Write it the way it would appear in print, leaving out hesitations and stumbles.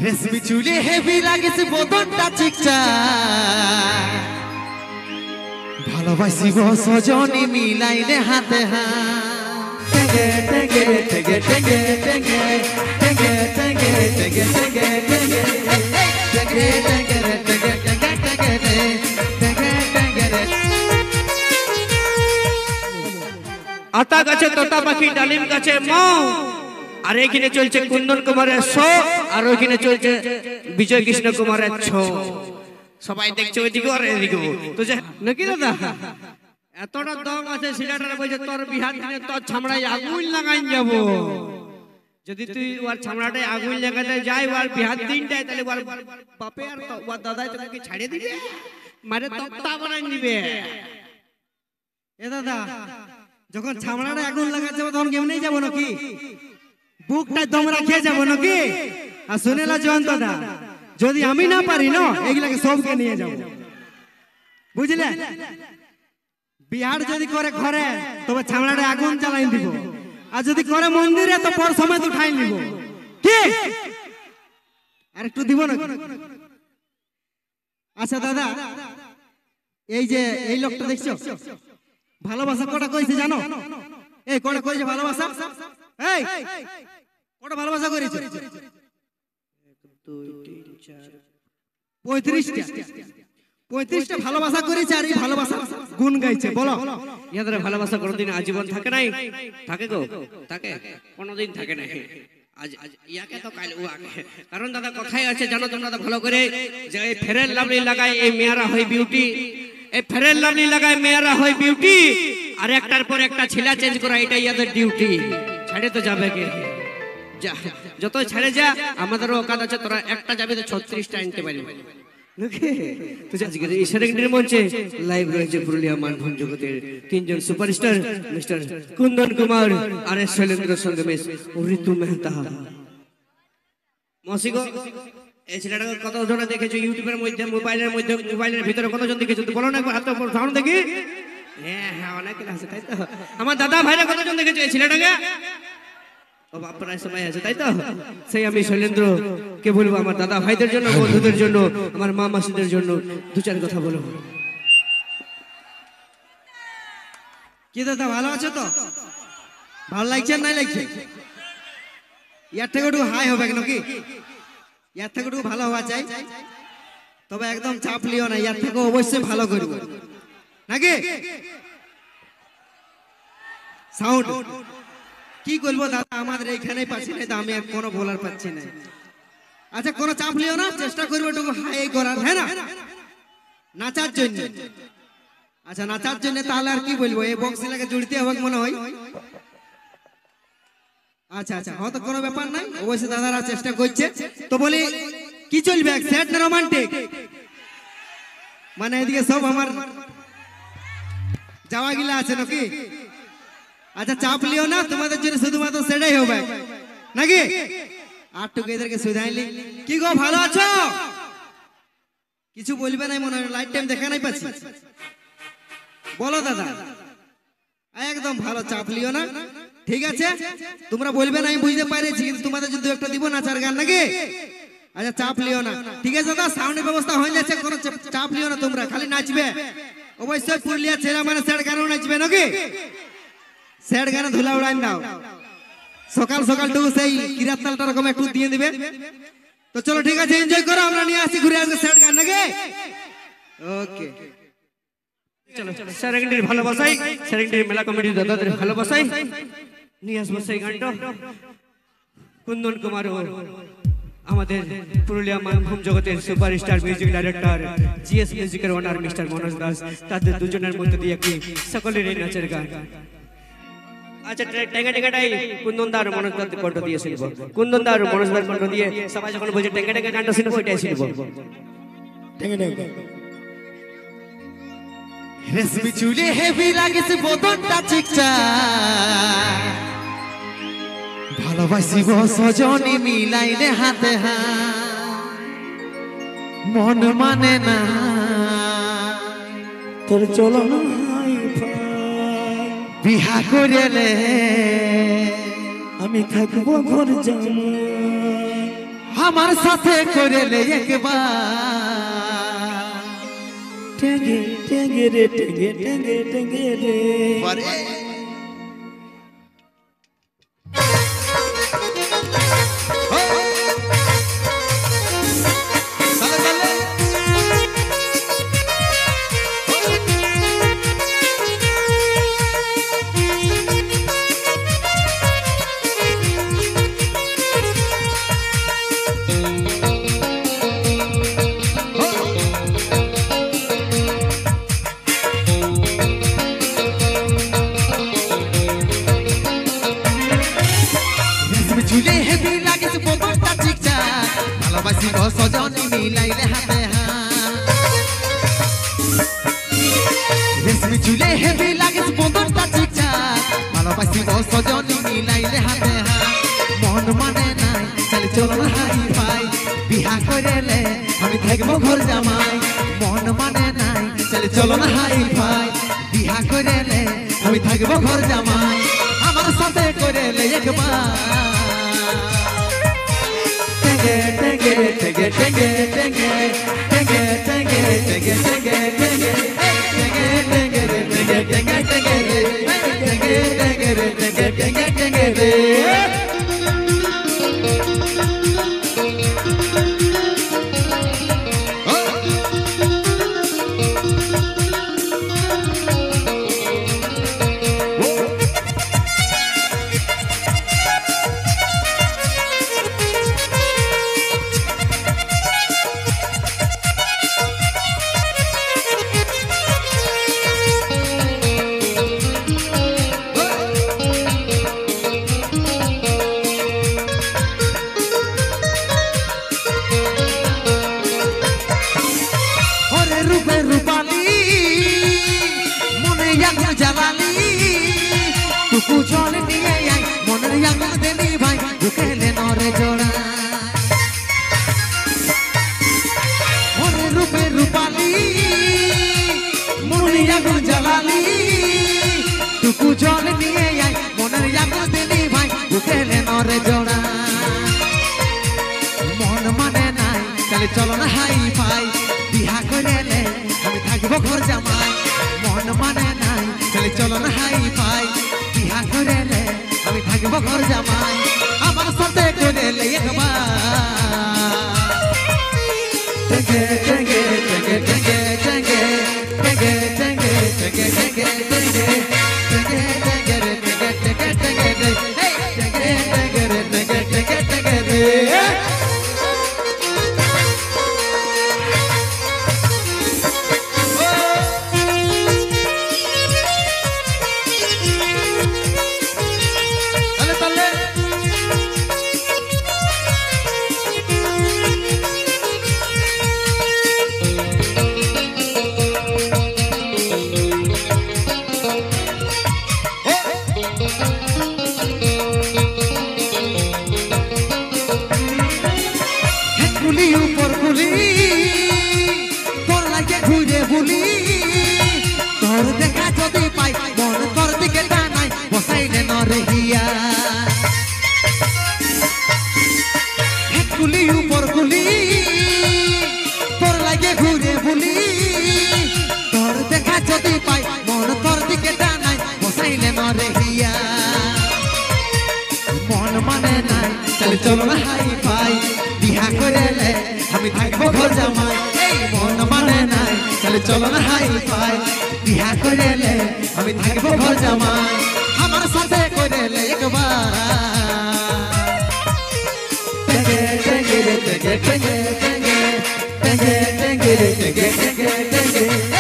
রেশমি চুলে হেভি লাগেছে বদনটা চিকচা ভালোবাসিব সজনী মিলাইলে হাতে হাত টেগে টেগে টেগে টেগে টেগে টেগে টেগে টেগে টেগে টেগে টেগে টেগে টেগে টেগে টেগে টেগে আতা গাছে তোতা পাখি ডালিম গাছে মৌ আর এখানে চলছে কুন্দন কুমারের শো আর ওইখানে চলছে বিজয় কৃষ্ণ কুমারের ছো সবাই দেখছে ওইদিকে আর এদিকে তো নাকি দাদা এতটা দম আছে সিলেটার বলছে তোর বিহার দিনে তোর ছামড়ায় আগুন লাগাই যাব যদি তুই ওর ছামড়াটায় আগুন লাগাতে যাই ওর বিহার দিনটায় তাহলে ওর বাপে আর ওর দাদাই তোকে ছাড়িয়ে দিবে মারে তক্তা বানাই দিবে এ দাদা যখন ছামড়াটায় আগুন লাগাতে যাবো তখন কেমনেই যাবো নাকি বুকটা দম রাখিয়ে যাবো নাকি আর শুনেলা জয়ন্ত দা যদি আমি না পারি না এগুলাকে সবকে নিয়ে যাবো বুঝলে বিহার যদি করে ঘরে তবে ছামড়াটা আগুন জ্বালাই দিব আর যদি করে মন্দিরে তো পর সময় তো উঠাই নিব কি আর একটু দিব না আচ্ছা দাদা এই যে এই লোকটা দেখছো ভালোবাসা কটা কইছে জানো এই কটা কইছে ভালোবাসা এই কটা ভালোবাসা করেছে 35টা ভালোবাসা করেছে আর এই ভালোবাসা গুণ গাইছে বলো ইয়াদের ভালোবাসা কোনোদিন আজীবন থাকে নাই থাকে গো থাকে কোনোদিন থাকে না আজ ইয়াকে তো কাল ও আগে কারণ দাদা কথাই আছে জানো তোমরা তো ভালো করে যে এই ফেয়ার লাভলি লাগায় এই মেয়েরা হয় বিউটি এই ফেয়ার লাভলি লাগায় মেয়েরা হয় বিউটি আর একটার পর একটা ছেলে চেঞ্জ করা এটাই ইয়াদের ডিউটি ছাড়ে তো যাবে কে যা যত ছেড়ে যা আমাদেরও অকাত আছে তোরা একটা যাবে তো 36টা আনতে পারবি নাকি তো আজকে এই সেরেগনির মঞ্চে লাইভ রয়েছে পুরুলিয়া মানভূম জগতের তিনজন সুপারস্টার মিস্টার কুন্দন কুমার আর এস শৈলেন্দ্র সঙ্গে মিস ঋতু মেহতা মসিগো এই ছেলেটাকে কতজন দেখেছো ইউটিউবের মধ্যে মোবাইলের ভিতরে কতজন দেখেছো তো বলো না একবার হাত উপর সাউন্ড দেখি হ্যাঁ হ্যাঁ অনেক আছে তাই তো আমার দাদা ভাইরা কতজন দেখেছো এই ছেলেটাকে ও বাপরা সবাই আছে তাই তো সেই আমি শৈলেন্দ্র কে বলবো আমার দাদা ভাইদের জন্য বন্ধুদের জন্য আমার মা মাসিদের জন্য দু চার কথা বলো কি দাদা ভালো আছো তো ভালো লাগছে না লাগছে ইয়ার থেকে একটু হাই হবে নাকি ইয়ার থেকে একটু ভালো হওয়া চাই তবে একদম চাপ লিও না ইয়ার থেকে অবশ্যই ভালো করব নাকি সাউন্ড কি করবো দাদা আমাদের এইখানেই পাচ্ছি না তো আমি আর কোনো বলার পাচ্ছি না আচ্ছা কোনো চাপ লিও না চেষ্টা করবো একটু হাই করার হ্যাঁ না নাচার জন্য আচ্ছা নাচার জন্য তাহলে আর কি বলবো এই বক্স লাগে জুড়তে হবে মনে হয় আচ্ছা আচ্ছা হয়তো কোনো ব্যাপার নাই অবশ্যই দাদারা চেষ্টা করছে তো বলি কি চলবে স্যাড না রোমান্টিক মানে এদিকে সব আমার যাওয়া গিলা আছে নাকি আচ্ছা চাপ লিও না তোমাদের জন্য শুধুমাত্র সেটাই হবে নাকি আর টুকেদেরকে সুধাইলি কি গো ভালো আছো কিছু বলবে নাই মনে হয় লাইট টাইম দেখা নাই পাচ্ছি বলো দাদা একদম ভালো চাপ লিও না ঠিক আছে তোমরা বলবে না আমি বুঝতে পারছি কিন্তু তোমাদের যদি একটা দিব নাচার গান নাকি আচ্ছা চাপ লিও না ঠিক আছে দাদা সাউন্ডের ব্যবস্থা হয়ে যাচ্ছে কোনো চাপ লিও না তোমরা খালি নাচবে অবশ্যই পুরুলিয়া ছেলে মানে স্যার গানও নাচবে নাকি স্যাড গানে ধুলা উড়াই দাও সকাল সকাল টুকু সেই কিরাত তালটা রকম একটু দিয়ে দিবে তো চলো ঠিক আছে এনজয় করো আমরা নিয়ে আসি ঘুরে আসবো স্যাড গান নাকি ওকে চলো সেরেগনির ভালোবাসাই সেরেগনির মেলা কমিটির দাদাদের ভালোবাসাই নিয়ে আসবো সেই গানটা কুন্দন কুমার আমাদের পুরুলিয়া মানভূম জগতের সুপারস্টার মিউজিক ডাইরেক্টর জিএস মিউজিকের ওনার মিস্টার মনোজ দাস তাদের দুজনের মধ্যে দিয়ে একটি সকলের এই নাচের গান আচ্ছা টেঙ্গা টেঙ্গাটাই কুন্দনদার মনোজ দার কণ্ঠ দিয়ে শুনবো কুন্দনদার মনোজ দার কণ্ঠ দিয়ে সবাই যখন বলছে টেঙ্গা টেঙ্গা গানটা শুনবো ওইটাই শুনবো টেঙ্গা টেঙ্গা রেশমি চুলে হেভি লাগেছে বদনটা চিকচা ভালোবাসিব সজনী মিলাইলে হাতে হাত মন মানে না তোর চলো বিহা করিলে আমি থাকবো ঘর জামাই আমার সাথে করেলে একবার টেঙ্গে টেঙ্গে রে টেঙ্গে টেঙ্গে টেঙ্গে রে ঝুলে হেবি লাগিস বদনটা ঠিকঠাক ভালোবাসি গো সজনী মিলাইলে হাতে রেশমি ঝুলে হেবি লাগিস বদনটা ঠিকঠাক ভালোবাসি গো সজনী মিলাইলে হাতে মন মানে নাই চল চলো হাই ফাই বিহা করেলে আমি থাকবো ঘর জামাই মন মানে নাই চল চলো হাই ফাই বিহা করেলে আমি থাকবো ঘর জামাই আমার সাথে করেলে একবার Tenge, tenge, tenge, tenge, tenge, tenge, tenge, tenge, tenge, tenge, tenge, tenge, tenge, tenge, টুকু জল নিয়ে আই মনের আগুন দেনি ভাই বুকেলে নরে জোড়া ওরে রূপে রূপালি মনের আগুন জ্বালালি টুকু জল নিয়ে আই মনের আগুন দেনি ভাই বুকেলে নরে জোড়া মন মানে নাই তাহলে চলো না হাই ফাই বিহা করেলে আমি থাকবো ঘর জামাই মন মানে নাই তাহলে চলো না হাই ফাই বিহা করেলে আমি থাকবো ঘর জামাই আমার সাথে করেলে একবার টেঙ্গে টেঙ্গে টেঙ্গে টেঙ্গে টেঙ্গে টেঙ্গে টেঙ্গে টেঙ্গে টেঙ্গে টেঙ্গে টেঙ্গে টেঙ্গে রে টেঙ্গে টেঙ্গে টেঙ্গে রে টেঙ্গে টেঙ্গে রে টেঙ্গে টেঙ্গে টেঙ্গে রে তোর দেখা যদি পাই মন তোর দিকে টানাই বসাইলে নরহিয়া গুলি উপর গুলি তোর লাগে ঘুরে বুলি তোর দেখা যদি পাই মন তোর দিকে টানাই বসাইলে নরহিয়া মন মানে নাই চল চলো না হাই ফাই বিহা করেলে আমি থাকবো ঘর জামাই এই মন মানে নাই চল চলো না হাই ফাই বিহা করেলে আমি থাকবো ঘর জামাই আমার সাথে করেলে একবার টেঙ্গে টেঙ্গে টেঙ্গে টেঙ্গে টেঙ্গে টেঙ্গে টেঙ্গে টেঙ্গে টেঙ্গে